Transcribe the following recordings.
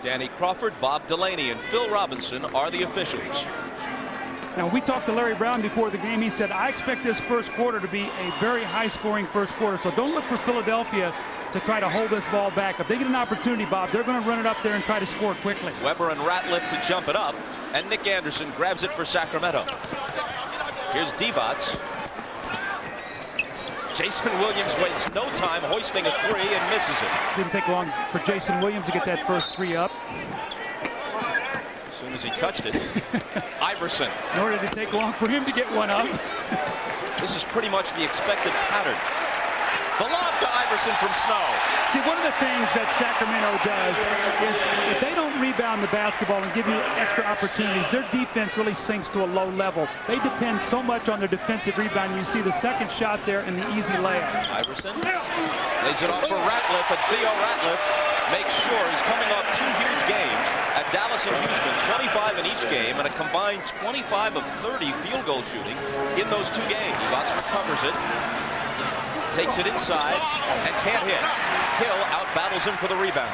Danny Crawford, Bob Delaney, and Phil Robinson are the officials. Now, we talked to Larry Brown before the game. He said, I expect this first quarter to be a very high-scoring first quarter, so don't look for Philadelphia to try to hold this ball back. If they get an opportunity, Bob, they're going to run it up there and try to score quickly. Weber and Ratliff to jump it up, and Nick Anderson grabs it for Sacramento. Here's Divac. Jason Williams wastes no time hoisting a three and misses it. Didn't take long for Jason Williams to get that first three up. As soon as he touched it, Iverson. Nor did it take long for him to get one up. This is pretty much the expected pattern. The lob to Iverson from Snow. See, one of the things that Sacramento does is if they don't rebound the basketball and give you extra opportunities, their defense really sinks to a low level. They depend so much on their defensive rebound. You see the second shot there and the easy layup. Iverson lays it off for Ratliff, and Theo Ratliff makes sure he's coming off two huge games at Dallas and Houston, 25 in each game, and a combined 25 of 30 field goal shooting in those two games. Divac recovers it. Takes it inside and can't hit. Hill out-battles him for the rebound.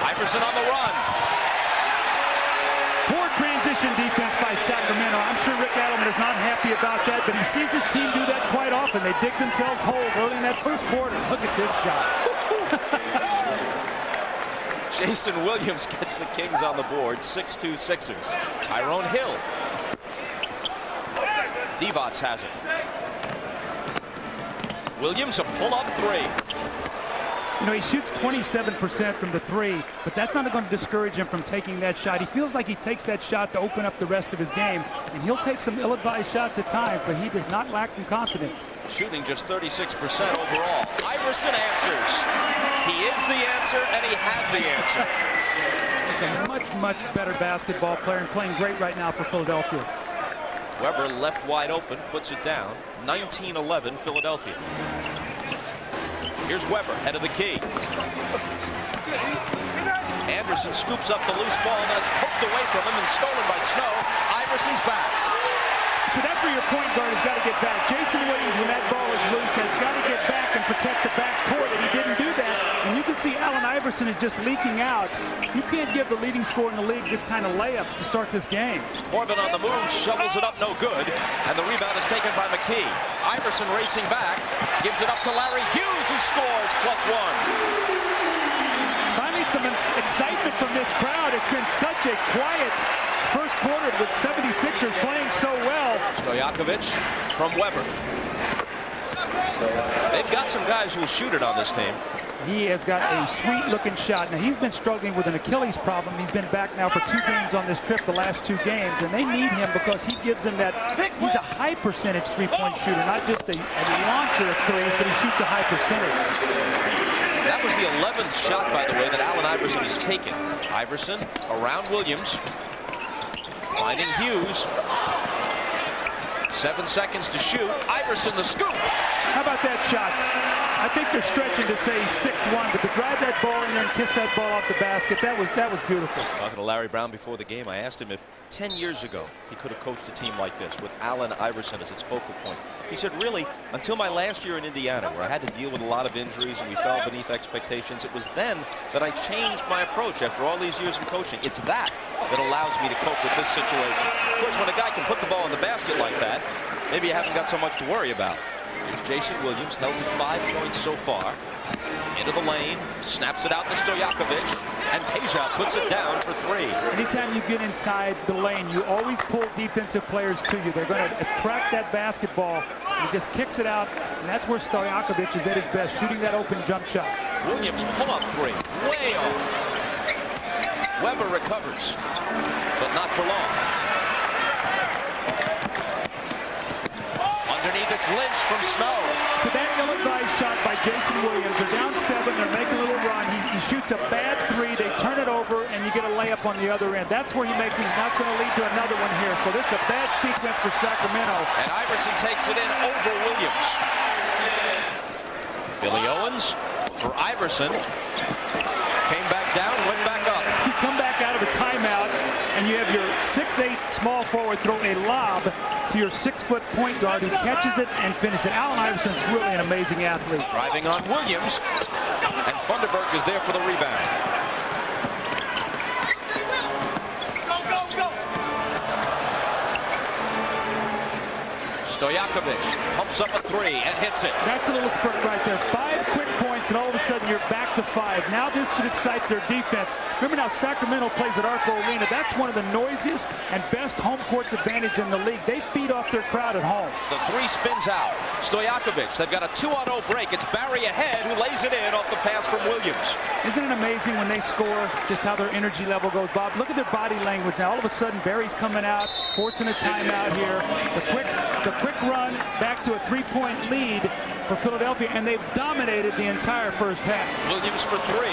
Iverson on the run. Poor transition defense by Sacramento. I'm sure Rick Adelman is not happy about that, but he sees his team do that quite often. They dig themselves holes early in that first quarter. Look at this shot. Jason Williams gets the Kings on the board. 6-2 Sixers. Tyrone Hill. Divac has it. Williams a pull-up three. You know, he shoots 27% from the three, but that's not going to discourage him from taking that shot. He feels like he takes that shot to open up the rest of his game, and he'll take some ill-advised shots at times, but he does not lack from confidence. Shooting just 36% overall. Iverson answers. He is the answer, and he had the answer. He's a much, much better basketball player and playing great right now for Philadelphia. Weber left wide open, puts it down. 19-11 Philadelphia. Here's Weber, head of the key. Anderson scoops up the loose ball, and then it's poked away from him and stolen by Snow. Iverson's back. So that's where your point guard has got to get back. Jason Williams, when that ball is loose, has got to get back and protect the back court, and he didn't do that. And you can see Allen Iverson is just leaking out. You can't give the leading scorer in the league this kind of layups to start this game. Corbin on the move, shovels it up, no good. And the rebound is taken by McKee. Iverson racing back, gives it up to Larry Hughes, who scores +1. Finally, some excitement from this crowd. It's been such a quiet first quarter with 76ers playing so well. Stojakovic from Weber. They've got some guys who will shoot it on this team. He has got a sweet-looking shot. Now, he's been struggling with an Achilles problem. He's been back now for 2 games on this trip, the last 2 games, and they need him because he gives them that. He's a high-percentage three-point shooter, not just a launcher of threes, but he shoots a high percentage. That was the 11th shot, by the way, that Allen Iverson has taken. Iverson around Williams. Finding Hughes. 7 seconds to shoot. Iverson the scoop. How about that shot? I think they're stretching to say 6-1, but to drive that ball in there and kiss that ball off the basket, that was beautiful. Talking to Larry Brown before the game, I asked him if 10 years ago he could have coached a team like this with Allen Iverson as its focal point. He said, really, until my last year in Indiana, where I had to deal with a lot of injuries and we fell beneath expectations, it was then that I changed my approach after all these years in coaching. It's that allows me to cope with this situation. Of course, when a guy can put the ball in the basket like that, maybe you haven't got so much to worry about. Here's Jason Williams, held to 5 points so far. Into the lane, snaps it out to Stojakovic, and Peja puts it down for 3. Anytime you get inside the lane, you always pull defensive players to you. They're going to attract that basketball. He just kicks it out, and that's where Stojakovic is at his best, shooting that open jump shot. Williams pull-up 3, way off. Weber recovers, but not for long. Underneath, it's Lynch from Snow. So that ill-advised shot by Jason Williams. They're down 7. They're making a little run. He shoots a bad 3. They turn it over, and you get a layup on the other end. That's where he makes it. Now it's going to lead to another one here. So this is a bad sequence for Sacramento. And Iverson takes it in over Williams. Billy Owens for Iverson. Came back down, went back up. You come back out of a timeout, and you have your 6'8" small forward throw a lob to your 6-foot point guard who catches it and finishes it. Allen Iverson's really an amazing athlete. Driving on Williams, and Funderburk is there for the rebound. Stojakovic pumps up a three and hits it. That's a little spurt right there. 5 quick points, and all of a sudden you're back to 5. Now this should excite their defense. Remember now, Sacramento plays at Arco Arena. That's one of the noisiest and best home courts advantage in the league. They feed off their crowd at home. The three spins out. Stojakovic, they've got a 2-on-0 break. It's Barry ahead who lays it in off the pass from Williams. Isn't it amazing when they score just how their energy level goes, Bob? Look at their body language now. All of a sudden, Barry's coming out, forcing a timeout here. The quick run back to a 3-point lead for Philadelphia, and they've dominated the entire first half. Williams for 3.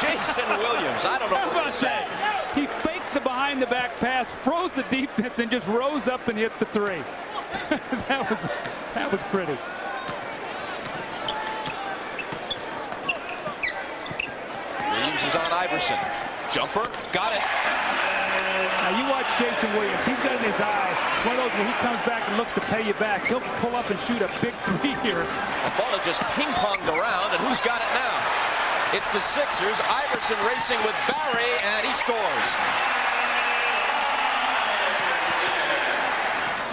Jason Williams, I don't know what to say. He faked the behind-the-back pass, froze the defense, and just rose up and hit the 3. that was pretty. Williams is on Iverson. Jumper, got it. Now you watch Jason Williams. He's got in his eye. It's one of those where he comes back and looks to pay you back. He'll pull up and shoot a big 3 here. The ball is just ping-ponged around, and who's got it now? It's the Sixers. Iverson racing with Barry, and he scores.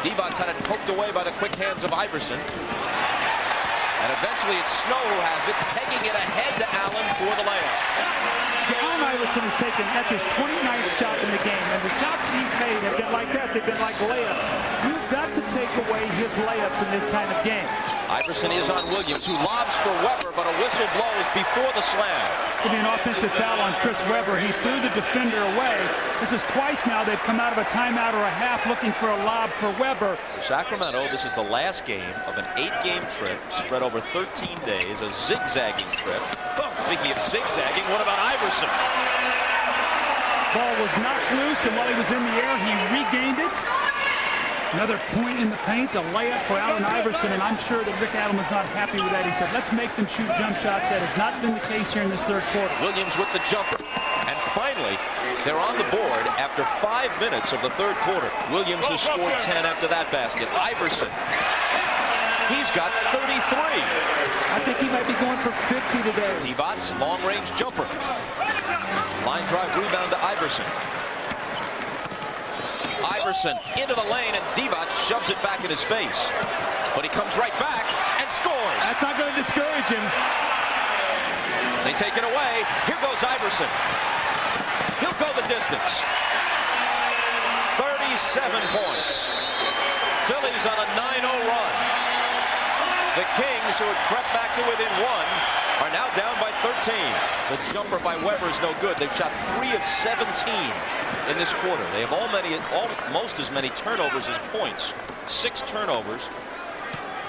Devon's had it poked away by the quick hands of Iverson. And eventually it's Snow who has it, pegging it ahead to Allen for the layup. So Allen Iverson has taken, that's his 29th shot in the game. And the shots that he's made have been like that. They've been like layups. You've got to take away his layups in this kind of game. Iverson is on Williams, who lobs for Weber, but a whistle blows before the slam. Could be an offensive foul on Chris Weber. He threw the defender away. This is twice now they've come out of a timeout or a half looking for a lob for Weber. For Sacramento, this is the last game of an 8-game trip spread over 13 days, a zigzagging trip. Speaking of zigzagging, what about Iverson? Ball was knocked loose, and while he was in the air, he regained it. Another point in the paint, a layup for Allen Iverson, and I'm sure that Rick Adam was not happy with that. He said, let's make them shoot jump shots. That has not been the case here in this third quarter. Williams with the jumper. And finally, they're on the board after 5 minutes of the third quarter. Williams has scored 10 after that basket. Iverson, he's got 33. I think he might be going for 50 today. Devon's long-range jumper. Line drive rebound to Iverson. Iverson into the lane, and Divac shoves it back in his face. But he comes right back and scores. That's not going to discourage him. They take it away. Here goes Iverson. He'll go the distance. 37 points. Phillies on a 9-0 run. The Kings, who had crept back to within 1, are now down by 13. The jumper by Weber is no good. They've shot 3 of 17 in this quarter. They have almost as many turnovers as points. 6 turnovers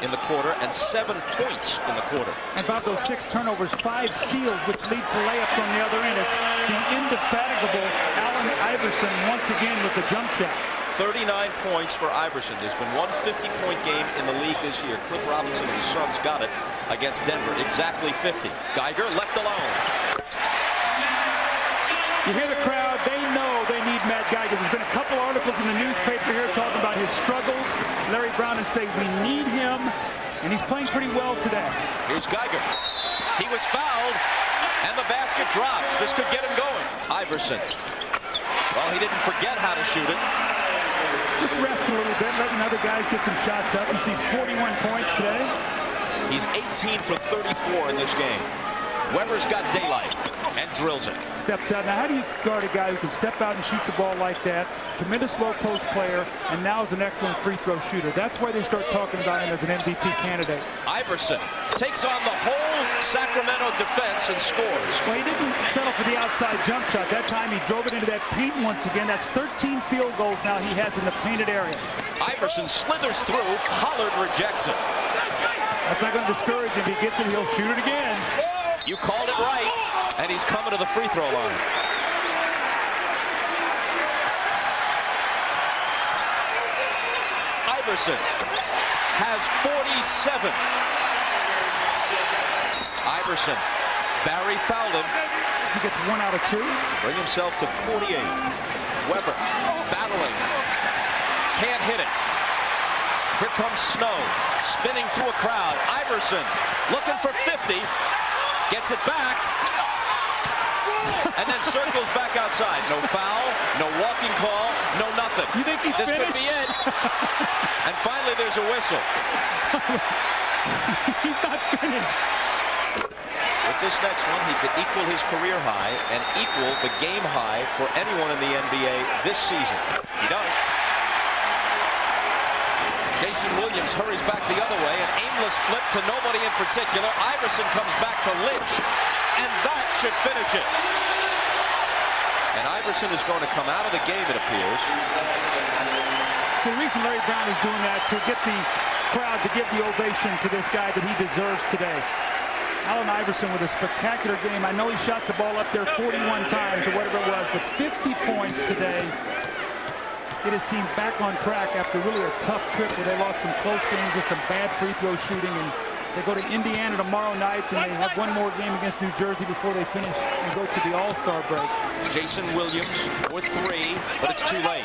in the quarter and 7 points in the quarter. And about those 6 turnovers, 5 steals, which lead to layups on the other end. It's the indefatigable Allen Iverson once again with the jump shot. 39 points for Iverson. There's been one 50-point game in the league this year. Cliff Robinson and the Suns got it against Denver. Exactly 50. Geiger left alone. You hear the crowd. They know they need Matt Geiger. There's been a couple articles in the newspaper here talking about his struggles. Larry Brown is saying we need him, and he's playing pretty well today. Here's Geiger. He was fouled, and the basket drops. This could get him going. Iverson. Well, he didn't forget how to shoot it. Just rest a little bit, letting other guys get some shots up. You see 41 points today. He's 18 for 34 in this game. Weber's got daylight and drills it. Steps out. Now, how do you guard a guy who can step out and shoot the ball like that? Tremendous low post player, and now is an excellent free throw shooter. That's why they start talking about him as an MVP candidate. Iverson takes on the whole Sacramento defense and scores. Well, he didn't settle for the outside jump shot. That time he drove it into that paint once again. That's 13 field goals now he has in the painted area. Iverson slithers through. Pollard rejects it. That's not going to discourage him. If he gets it, he'll shoot it again. You called it right, and he's coming to the free throw line. Iverson has 47. Iverson, Barry fouled him. He gets 1 out of 2. Bring himself to 48. Weber battling, can't hit it. Here comes Snow, spinning through a crowd. Iverson looking for 50. Gets it back. and then circles back outside. No foul, no walking call, no nothing. You think he's this finished? could be it. And finally, there's a whistle. He's not finished. With this next one, he could equal his career high and equal the game high for anyone in the NBA this season. He does. Jason Williams hurries back the other way, an aimless flip to nobody in particular. Iverson comes back to Lynch, and that should finish it. And Iverson is going to come out of the game, it appears. So the reason Larry Brown is doing that to get the crowd to give the ovation to this guy that he deserves today. Allen Iverson with a spectacular game. I know he shot the ball up there 41 times or whatever it was, but 50 points today. Get his team back on track after really a tough trip where they lost some close games with some bad free throw shooting. And they go to Indiana tomorrow night, and they have one more game against New Jersey before they finish and go to the All-Star break. Jason Williams with 3, but it's too late.